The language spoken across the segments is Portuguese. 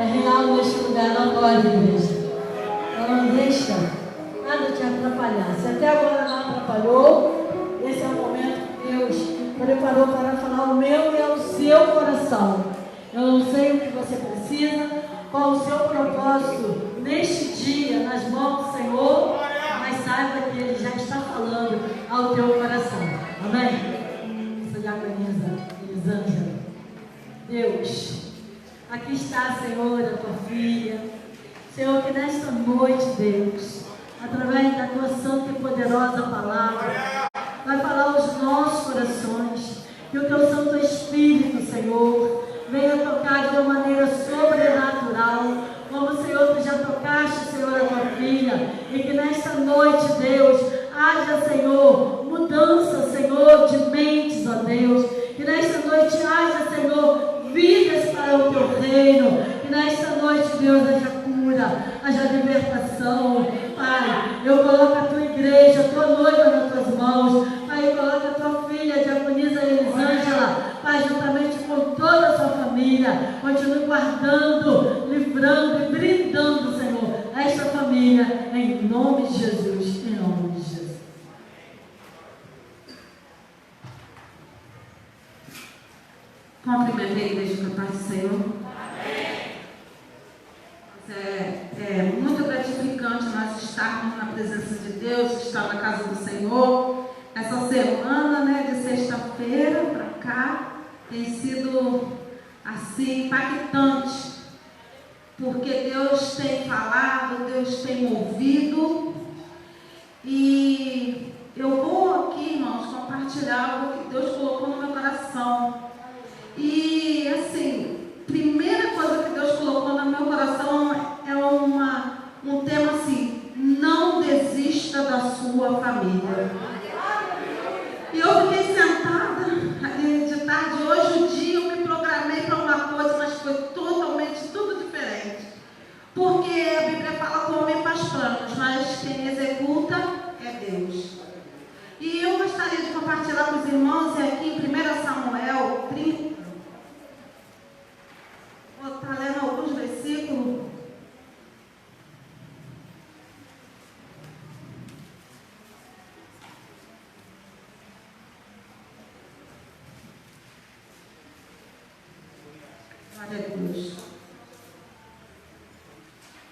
é real neste lugar, não pode, igreja. Então não deixa nada te atrapalhar. Se até agora não atrapalhou, esse é o momento que Deus preparou para falar o meu e ao seu coração. Eu não sei o que você precisa, qual o seu propósito neste dia, nas mãos do Senhor, mas saiba que Ele já está falando ao teu coração. Amém? Sou diaconisa Elisângela. Deus, aqui está, Senhor, a tua filha. Senhor, que nesta noite, Deus, através da tua santa e poderosa palavra, vai falar aos nossos corações, que o teu Santo Espírito, Senhor, venha tocar de uma maneira sobrenatural, como, Senhor, tu já tocaste, Senhor, a tua filha, e que nesta noite, Deus, haja, Senhor, mudança, Senhor, de mentes, ó Deus, que nesta noite haja, Senhor, vidas para o teu reino, que nesta noite, Deus, haja cura, haja libertação. Pai, eu coloco a tua igreja, a tua noiva nas tuas mãos. Pai, eu coloco a tua filha, a diaconisa Elisângela, Pai, juntamente com toda a sua família. Continue guardando, livrando e brindando, Senhor, esta família, em nome de Jesus, em nome de Jesus. Cumprimentei a igreja com a paz do Senhor. É muito gratificante nós estarmos na presença de Deus, estar na casa do Senhor. Essa semana, de sexta-feira para cá, tem sido assim impactante, porque Deus tem falado, Deus tem ouvido, e eu vou aqui, irmãos, compartilhar o que Deus colocou no meu coração. E assim, primeira coisa que Deus colocou no meu coração é um tema assim: não desista da sua família. E eu fiquei sentada ali de tarde, hoje o dia eu me programei para uma coisa, mas foi totalmente tudo diferente. Porque a Bíblia fala que o homem faz planos, mas quem executa é Deus. E eu gostaria de compartilhar com os irmãos aqui em 1 Samuel 30. Vou estar lendo alguns versículos. Glória a Deus.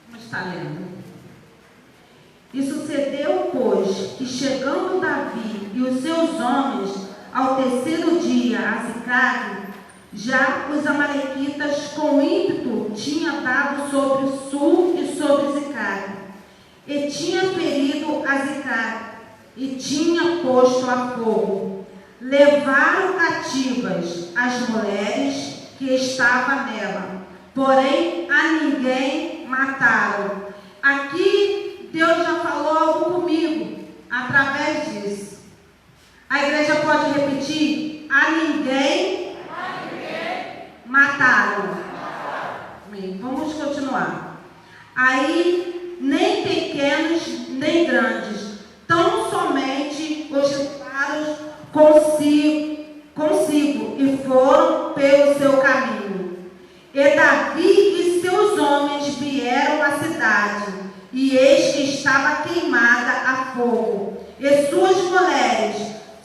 Vamos estar lendo. E sucedeu, pois, que chegando Davi e os seus homens ao terceiro dia a Ziclague, já os amalequitas com ímpeto tinham dado sobre o sul e sobre Ziclague, e tinha ferido a Ziclague, e tinha posto a fogo. Levaram cativas as mulheres que estavam nela, porém a ninguém mataram. Aqui Deus já falou algo comigo através disso. A igreja pode repetir: a ninguém mataram. Amém. Vamos continuar. Aí, nem pequenos, nem grandes, tão somente os levaram consigo e foram pelo seu caminho. E Davi e seus homens vieram à cidade, e eis que estava queimada a fogo, e suas mulheres,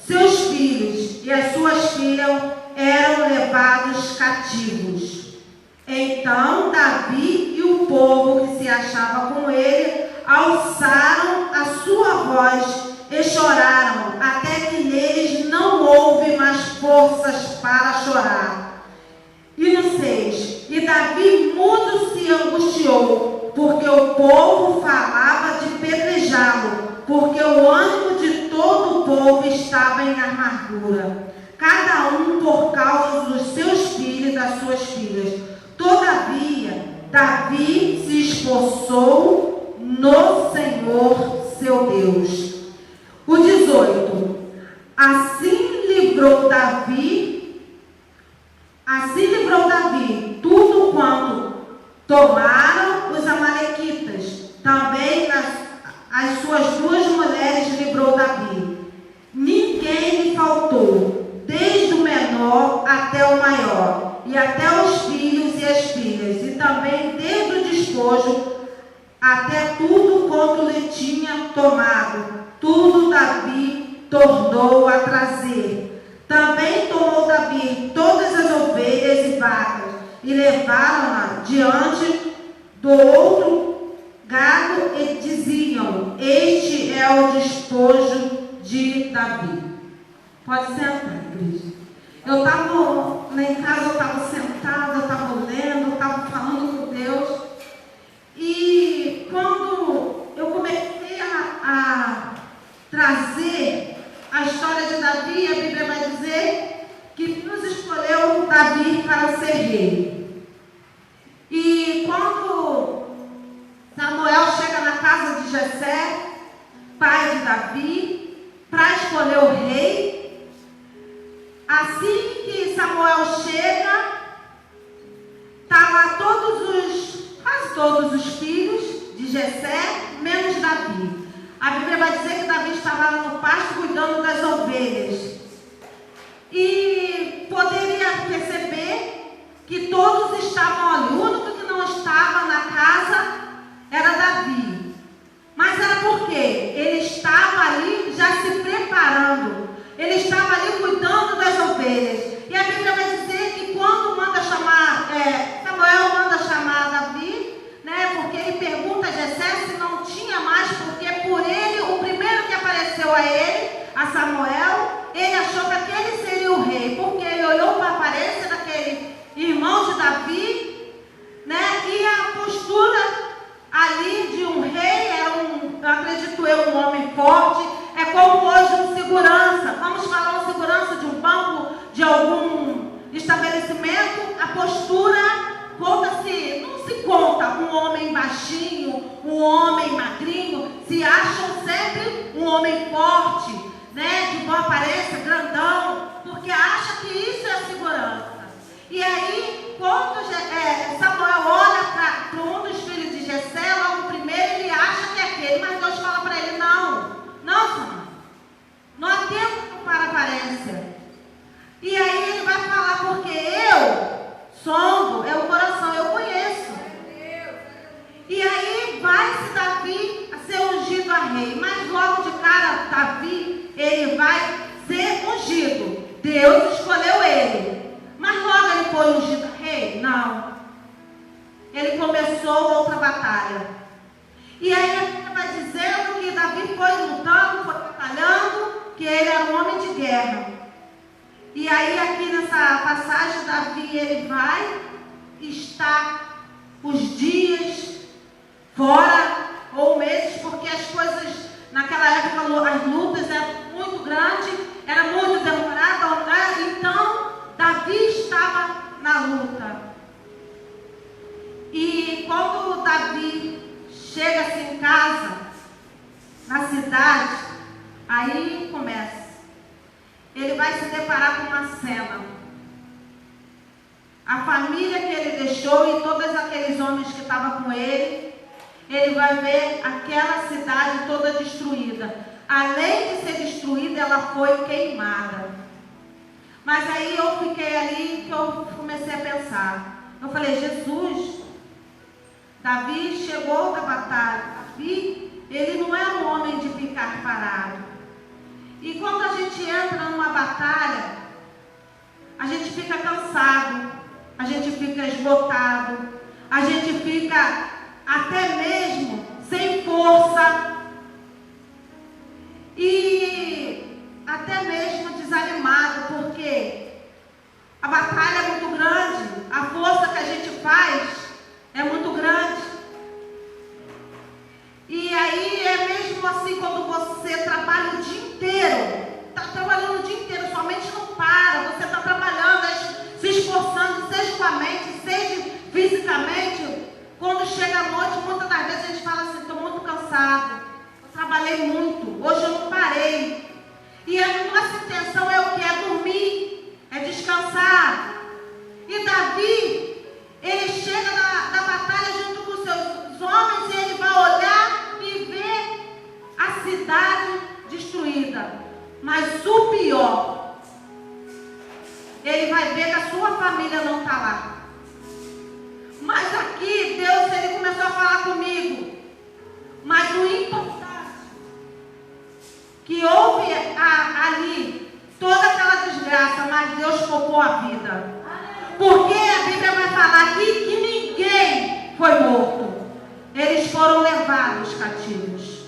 seus filhos e as suas filhas eram levados cativos. Então Davi e o povo que se achava com ele alçaram a sua voz e choraram, até que neles não houve mais forças para chorar. E no 6, e Davi muito se angustiou, porque o povo falava de pedrejá-lo, porque o ânimo de todo o povo estava em amargura, cada um por causa dos seus filhos e das suas filhas. Todavia, Davi se esforçou no Senhor seu Deus. O 18. Assim livrou Davi tudo quanto tomaram os amalequitas. Também as suas duas mulheres livrou Davi. Ninguém lhe faltou, desde o menor até o maior, e até os filhos e as filhas, e também despojo, até tudo quanto lhe tinha tomado. Tudo Davi tornou a trazer. Também tomou Davi todas as ovelhas e vacas, e levaram-na diante do outro gado, e diziam: este é o despojo de Davi. Pode sentar, igreja. Eu estava lá em casa, eu estava sentada, eu estava lendo, eu estava falando com Deus. E quando eu comecei a trazer a história de Davi, a Bíblia vai dizer que Deus escolheu Davi para ser rei. E quando Samuel chega na casa de Jessé, pai de Davi, para escolher o rei, assim que Samuel chega, estavam quase todos os filhos de Jessé, menos Davi. A Bíblia vai dizer que Davi estava lá no pasto cuidando das ovelhas. E poderia perceber que todos estavam ali. O único que não estava na casa era Davi. Mas era porque ele estava ali já se preparando. Ele estava ali cuidando das ovelhas. E a Bíblia vai dizer que quando Samuel manda chamar Davi, né, porque ele pergunta a Jessé se não tinha mais, porque por ele, o primeiro que apareceu a ele, a Samuel, ele achou que aquele seria o rei, porque ele olhou para a aparência daquele irmão de Davi, né, e a postura ali de um rei era acredito eu, um homem forte. É como hoje um segurança. Vamos falar um segurança de um banco, de algum estabelecimento. A postura conta-se, não se conta um homem baixinho, um homem magrinho. Se acham sempre um homem forte, né, de boa aparência, grandão, porque acha que isso é segurança. E aí, quando Samuel olha para um dos filhos de Jessé, logo primeiro ele acha que é aquele, mas Deus fala para ele: não, Samuel, não há tempo para aparência. E aí ele vai falar: porque eu sondo, é o coração, eu conheço. E aí vai-se Davi a ser ungido a rei, mas logo de cara Davi, ele vai ser ungido. Deus escolheu ele. Mas logo ele foi ungido rei? Não. Ele começou outra batalha. E aí a Bíblia vai dizendo que Davi foi lutando, foi batalhando, que ele era um homem de guerra. E aí aqui nessa passagem, Davi, ele vai estar os dias fora, ou meses, porque as coisas, naquela época, as lutas eram muito grandes, era muito demorada, então Davi estava na luta. E quando Davi chega-se em casa, na cidade, aí começa. Ele vai se deparar com uma cena. A família que ele deixou e todos aqueles homens que estavam com ele, ele vai ver aquela cidade toda destruída. Além de ser destruída, ela foi queimada. Mas aí eu fiquei ali, que eu comecei a pensar. Eu falei: Jesus, Davi chegou da batalha. Davi, ele não é um homem de ficar parado. E quando a gente entra numa batalha, a gente fica cansado, a gente fica esgotado, a gente fica até mesmo sem força e até mesmo desanimado, porque a batalha é muito grande, a força que a gente faz é muito grande. E aí é mesmo assim, quando você trabalha o dia inteiro, está trabalhando o dia inteiro, sua mente não para, você está trabalhando, se esforçando, seja com a mente, seja fisicamente. Quando chega a noite, muitas das vezes a gente fala assim: estou muito cansado, eu trabalhei muito, hoje eu não parei. E a nossa intenção é o que? É dormir, é descansar. E Davi, ele chega da batalha junto com seus homens e ele vai olhar e ver a cidade destruída. Mas o pior, ele vai ver que a sua família não está lá. Mas aqui Deus, ele começou a o importante, que houve ali toda aquela desgraça, mas Deus poupou a vida. Porque a Bíblia vai falar aqui que ninguém foi morto. Eles foram levados cativos.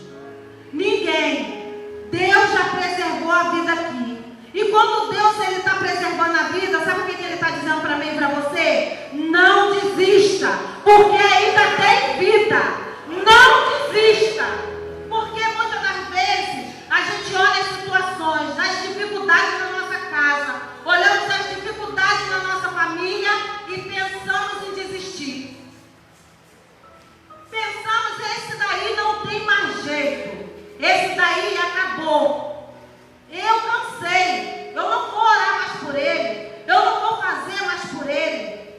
Ninguém. Deus já preservou a vida aqui. E quando Deus está preservando a vida, sabe o que Ele está dizendo para mim e para você? Não desista, porque ainda tem vida. Não desista. Porque muitas das vezes a gente olha as situações, as dificuldades na nossa casa, olhamos as dificuldades na nossa família e pensamos em desistir. Pensamos, esse daí não tem mais jeito. Esse daí acabou. Eu cansei. Eu não vou orar mais por ele. Eu não vou fazer mais por ele.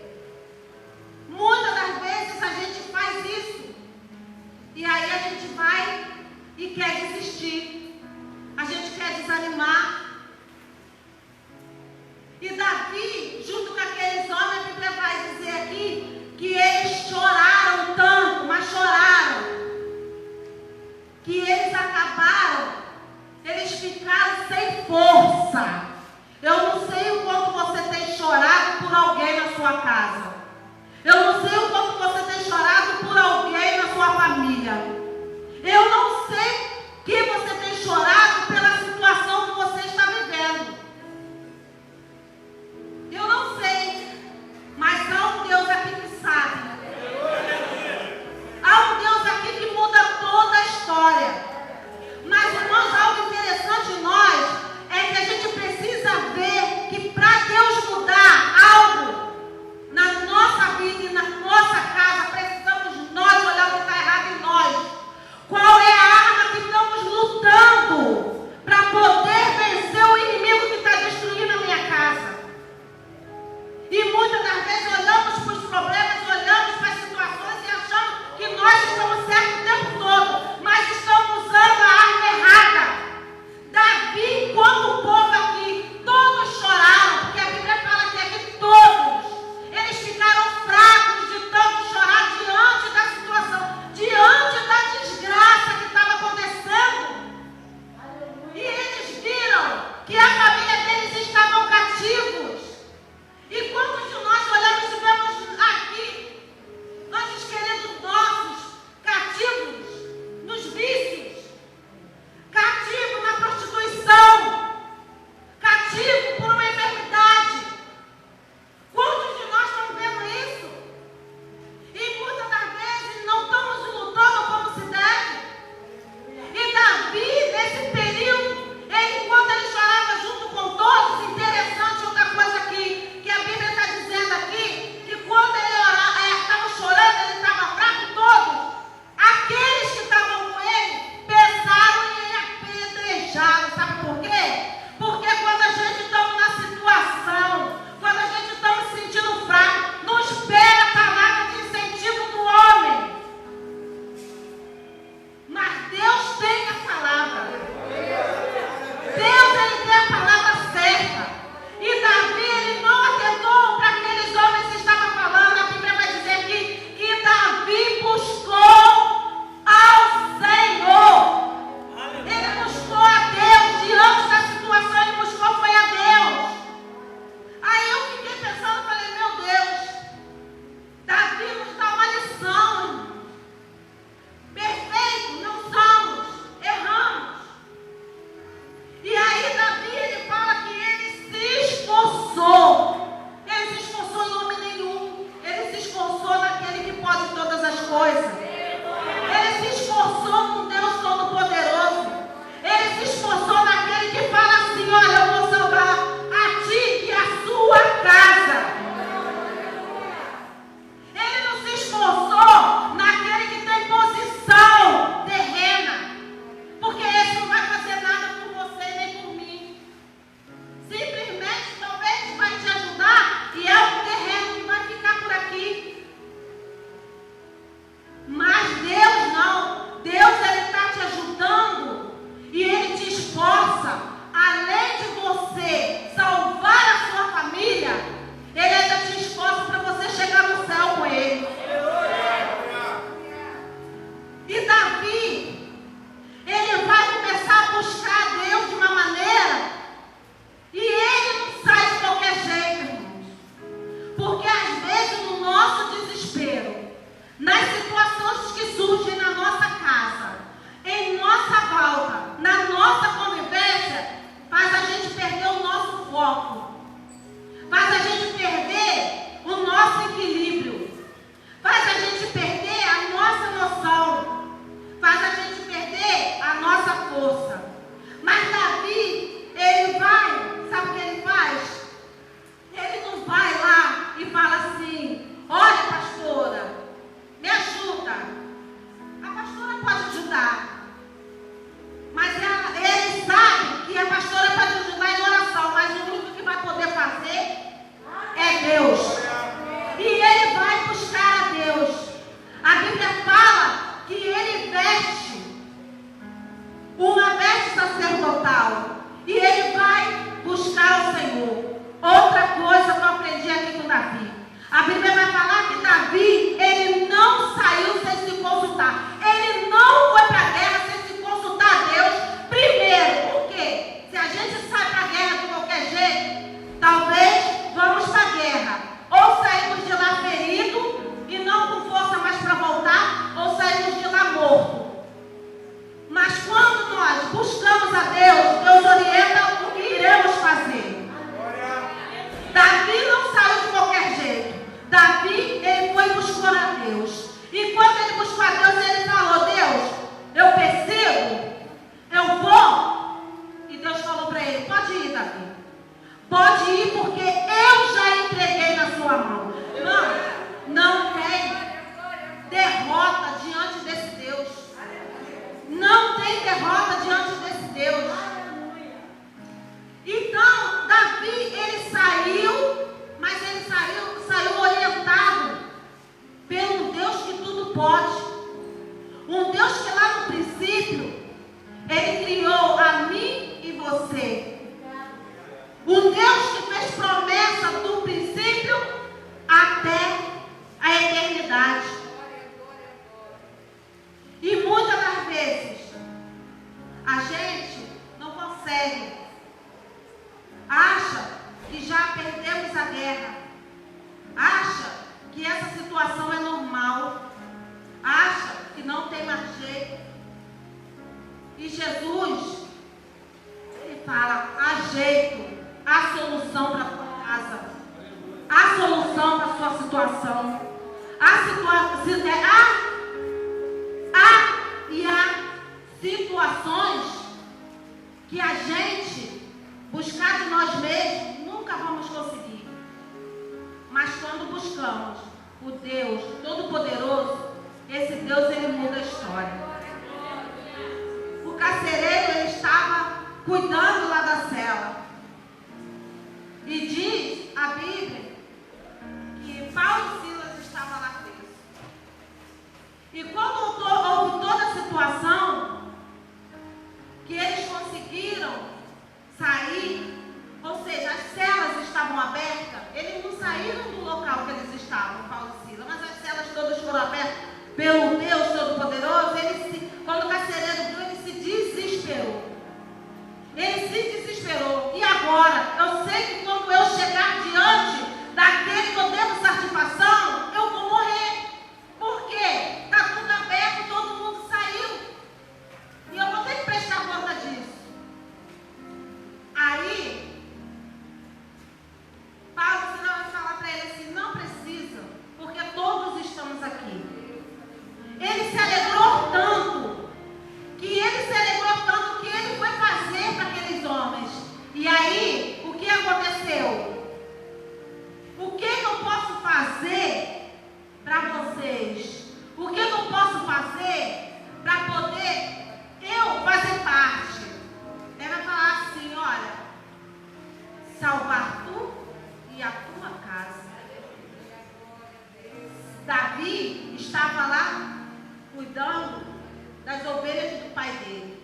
Muitas das vezes a gente faz isso. E aí a gente vai e quer desistir. A gente quer desanimar. E Davi, junto com aqueles homens, a Bíblia vai dizer aqui que eles choraram tanto, mas choraram, que eles acabaram, eles ficaram sem força. Eu não sei o quanto você tem chorado por alguém na sua casa. Eu não sei o quanto você tem chorado por alguém na sua família. Eu não sei que você tem chorado pela situação que você está vivendo. Eu não sei, mas há um Deus aqui que sabe. Há um Deus aqui que muda toda a história. Mas, irmãos, algo interessante em nós é que a gente precisa ver que para Deus mudar algo na nossa vida e na nossa casa, precisamos nós olhar o que está errado em nós. Qual é a arma que estamos lutando para poder vencer o inimigo que está destruindo a minha casa? E muitas das vezes olhamos para os problemas, olhamos para as situações e achamos que nós estamos certos o tempo todo, mas estamos usando a arma errada. Davi, enquanto o povo aqui, todos choraram, porque a Bíblia fala que aqui todos, eles ficaram fracos de tanto chorar diante da situação, diante da desgraça que estava acontecendo. E eles viram que a família deles estavam cativos. E quantos de nós olhamos e vemos aqui nossos queridos nossos cativos nos vícios, cativo na prostituição, cativo por uma enfermidade? Quantos de nós estamos vendo isso? E muitas das vezes não estamos lutando como se deve. E Davi, nesse período, enquanto ele chorava junto com todos, interessante outra coisa aqui, que a Bíblia está dizendo aqui, que quando ele estava chorando, ele estava fraco todo, aqueles que estavam com ele pensaram em apedrejá-lo. Sabe por quê? Porque quando a gente está na situação, quando a gente está se sentindo fraco, nos pega a palavra de incentivo do homem. Mas Deus tem a palavra. Deus, Ele tem a palavra certa. E Davi, ele não atentou para aqueles homens que estavam falando. A Bíblia vai dizer aqui que Davi buscou ao Senhor. Ele buscou a Deus. Diante da situação, ele buscou foi a Deus. Aí eu fiquei pensando, falei, meu Deus, Davi nos dá uma lição. Perfeito, não somos, erramos. E aí Davi, ele fala que ele se esforçou. Ele se esforçou em nome nenhum. Ele se esforçou naquele que pode todas as coisas. Ele se esforçou com Deus Todo-Poderoso. Ele se esforçou naquele que fala assim, olha, eu vou salvar a ti e a sua casa. Ele não se esforçou naquele que tem posição terrena, porque esse não vai fazer nada por você nem por mim. Simplesmente, talvez vai te ajudar e é um terreno que vai ficar por aqui. Deus. E quando ele buscou a Deus, ele falou: Deus, eu persigo, eu vou. E Deus falou para ele: pode ir, Davi. Pode ir, porque eu já entreguei na sua mão. Não tem derrota diante desse Deus. Não tem derrota diante desse Deus. Então, Davi, ele saiu, mas ele saiu orientado pelo Deus que tudo pode. Um Deus que lá no princípio, ele criou a mim e você. Um Deus que fez promessa do princípio até a eternidade. E muitas das vezes, a gente não consegue. Acha que já perdemos a guerra. Acha que essa situação é normal. Acha que não tem mais jeito. E Jesus, ele fala: há jeito, há solução para a tua casa, há solução para a sua situação, há situações que a gente buscar de nós mesmos nunca vamos conseguir. Mas quando buscamos o Deus Todo-Poderoso, esse Deus, ele muda a história. O carcereiro, ele estava cuidando lá da cela. E diz a Bíblia que Paulo e Silas estavam lá presos. E quando houve toda a situação, que eles conseguiram sair, ou seja, as celas estavam abertas, eles não saíram do local que eles estavam, Paulo e Silas, mas as celas todas foram abertas pelo Deus Todo-Poderoso. Quando o carcereiro viu, ele se desesperou. Ele se desesperou. E agora? Eu sei que quando eu chegar diante daquele que eu devo satisfação, eu vou morrer. Por quê? Está tudo aberto, todo mundo saiu. E eu vou ter que prestar conta disso. Aí, Paulo vai falar para ele assim: não precisa, porque todos estamos aqui. Ele se alegrou tanto, que ele foi fazer para aqueles homens. E aí, o que aconteceu? O que eu posso fazer para vocês? O que eu posso fazer para poder eu fazer parte? Ele vai falar assim: olha, salvar tu e a tua casa. Davi estava lá cuidando das ovelhas do pai dele.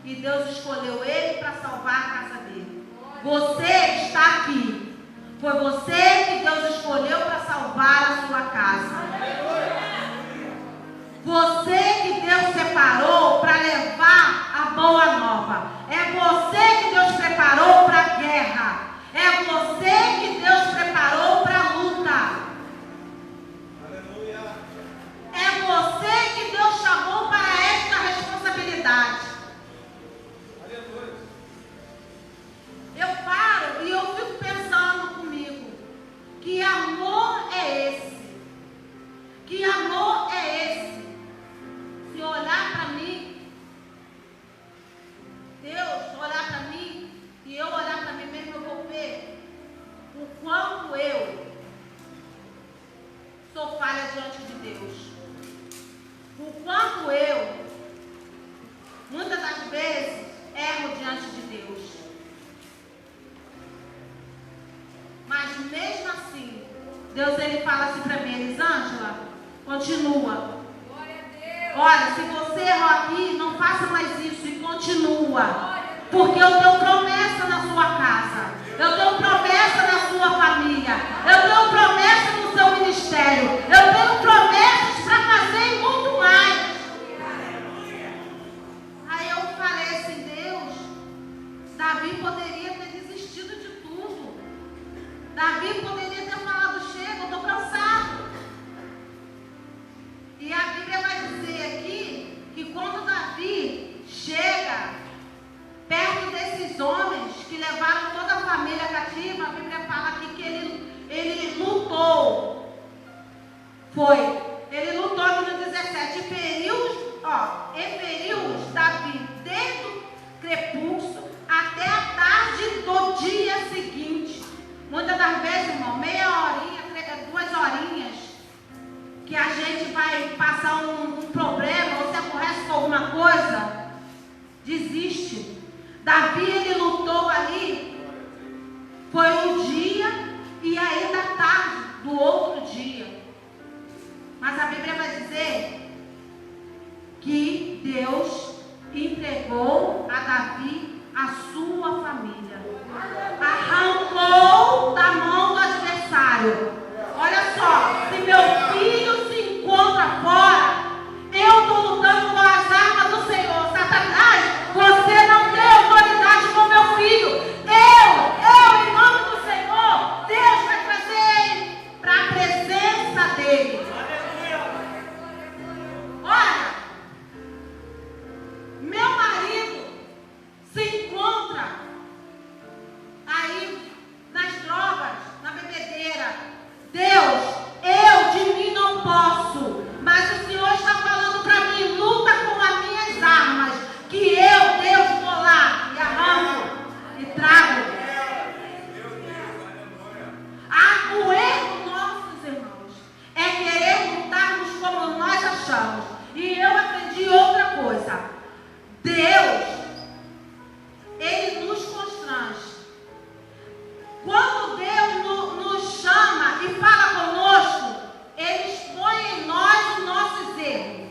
E Deus escolheu ele para salvar a casa dele. Você está aqui. Foi você que Deus escolheu para salvar a sua casa. Você que Deus separou para levar a boa nova. É você que Deus preparou para a guerra. É você que Deus preparou para a luta. É você que Deus chamou para esta responsabilidade. Eu paro e eu fico pensando comigo: que amor é esse? Que amor é esse? Se olhar para mim, Deus olhar para mim e eu olhar para mim mesmo, eu vou ver o quanto eu sou falha diante de Deus. O quanto eu, muitas das vezes, erro diante de Deus. Mas mesmo assim, Deus, ele fala assim para mim: Elisângela, continua. Olha, se você errou aqui, não faça mais isso e continua. Porque eu tenho promessa na sua casa. Eu tenho promessa na sua família. Eu tenho promessa no seu ministério. Eu tenho promessas para fazer e muito mais. Aí eu falei assim: Deus, Davi poderia ter desistido de tudo. Davi poderia ter falado: chega, eu estou cansado. E a Bíblia vai dizer aqui que quando Davi chega perto desses homens que levaram toda a família cativa, a Bíblia fala aqui que ele lutou. Foi feriu-os Davi desde o crepúsculo até a tarde do dia seguinte. Muitas das vezes, irmão, meia horinha, 2 horinhas, que a gente vai passar um problema, ou se aborrece com alguma coisa, desiste. Davi, ele lutou ali, foi um dia e ainda tarde do outro dia. Mas a Bíblia vai dizer que Deus entregou a Davi a sua família. Arrancou da mão do adversário. Olha só, se meu filho se encontra fora, eu estou lutando com as armas do Senhor. Satanás, você não tem autoridade com meu filho. Eu, em nome do Senhor, Deus vai trazer ele para a presença dele. Olha, meu marido se encontra aí nas drogas, na bebedeira. Deus, eu de mim não posso, mas o Senhor está falando para mim, luta com as minhas armas, que eu, Deus, vou lá e arranco e trago. O erro nossos, irmãos, é querer lutarmos como nós achamos. E eu aprendi outra coisa. Deus, Ele nos constrange. Quando Deus nos chama e fala conosco, Ele expõe em nós os nossos erros.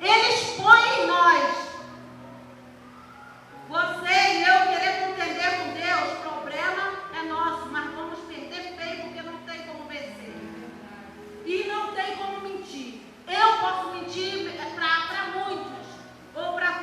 Ele expõe em nós. Você e eu querer contender com Deus, o problema é nosso, mas vamos perder feio porque não tem como vencer. E não tem como mentir. Eu posso mentir para muitos, ou para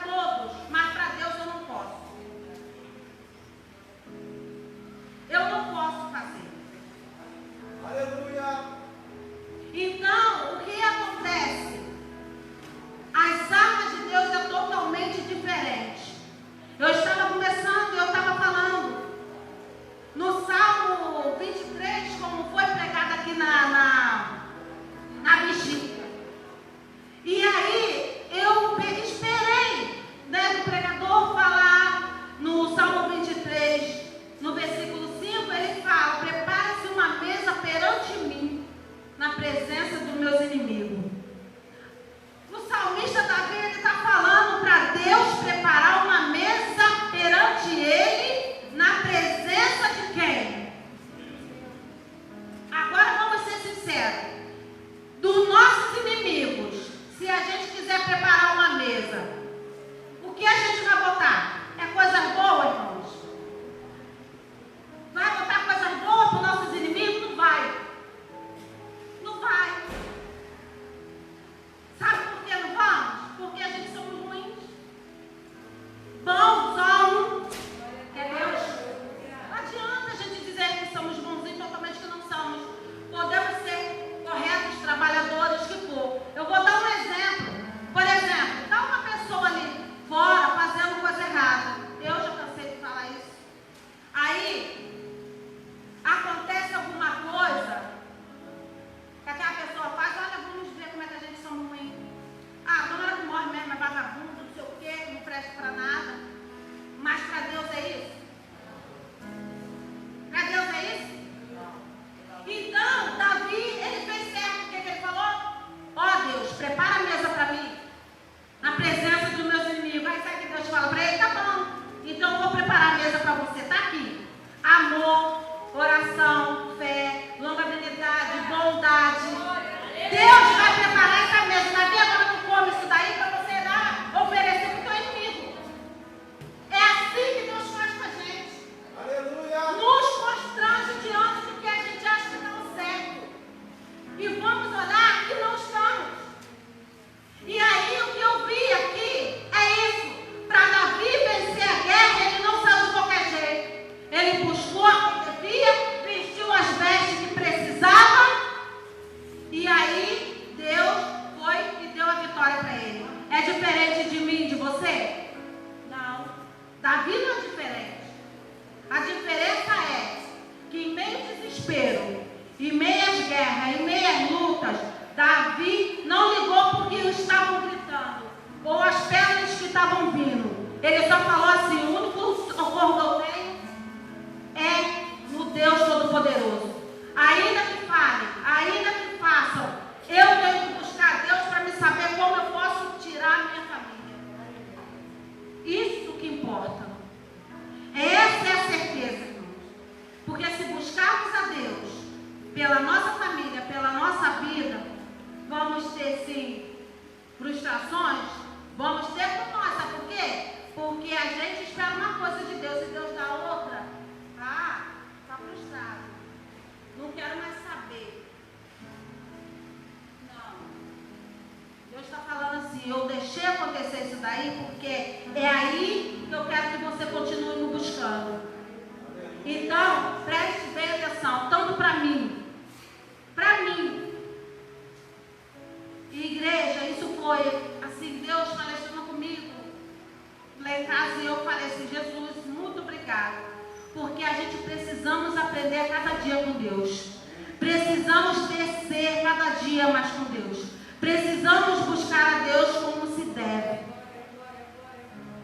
Ele só falou assim: o único socorro que eu tenho é no Deus Todo-Poderoso. Ainda que falem, ainda que façam, eu tenho que buscar Deus para me saber como eu posso tirar a minha família. Isso que importa. Essa é a certeza, irmãos. Porque se buscarmos a Deus pela nossa família, pela nossa vida, vamos ter sim frustrações, vamos ter com nós. Sabe por quê? Porque a gente espera uma coisa de Deus e Deus dá outra. Ah, está frustrado. Não quero mais saber. Não. Deus está falando assim: eu deixei acontecer isso daí porque é aí que eu quero que você continue me buscando. Então, preste bem atenção, tanto para mim. E igreja, isso foi assim, Deus falando comigo lá em casa, e eu falei assim: Jesus, muito obrigado, porque a gente precisamos aprender a cada dia com Deus, precisamos descer cada dia mais com Deus, precisamos buscar a Deus como se deve.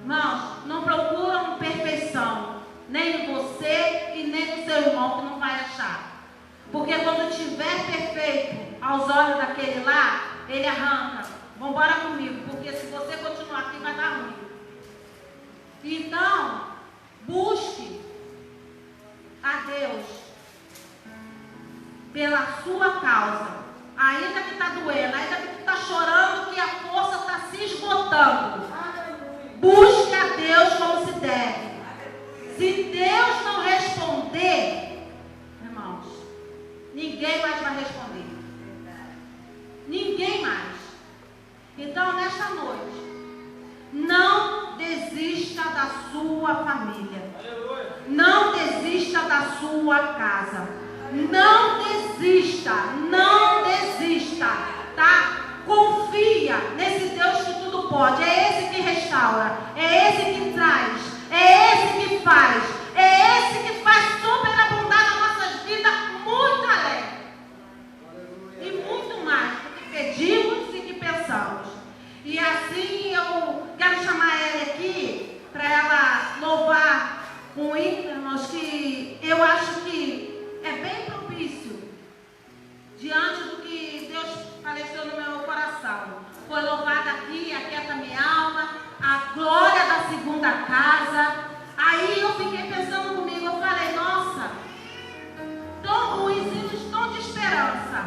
Irmãos, não procuram perfeição, nem em você e nem no seu irmão, que não vai achar. Porque quando estiver perfeito aos olhos daquele lá, ele arranca. Vambora comigo, porque se você continuar aqui vai dar ruim. Então, busque a Deus pela sua causa. Ainda que está doendo, ainda que está chorando, que a força está se esgotando. Busque a Deus como se deve. Se Deus não responder, irmãos, ninguém mais vai responder. Ninguém mais. Então, nesta noite, não desista da sua família. Não desista da sua casa. Não desista. Não desista. Tá? Confia nesse Deus que tudo pode. É esse que restaura. É esse que traz. É esse que faz. É esse que faz superabundar nas nossas vidas muito além. E muito mais do que pedimos e que pensamos. E assim eu quero chamar ela aqui para ela louvar um hino, irmãos, que eu acho que é bem propício diante do que Deus faleceu no meu coração. Foi louvada aqui, aquieta minha alma, a glória da segunda casa. Aí eu fiquei pensando comigo, eu falei: nossa, tão ruinzinhos, tão de esperança.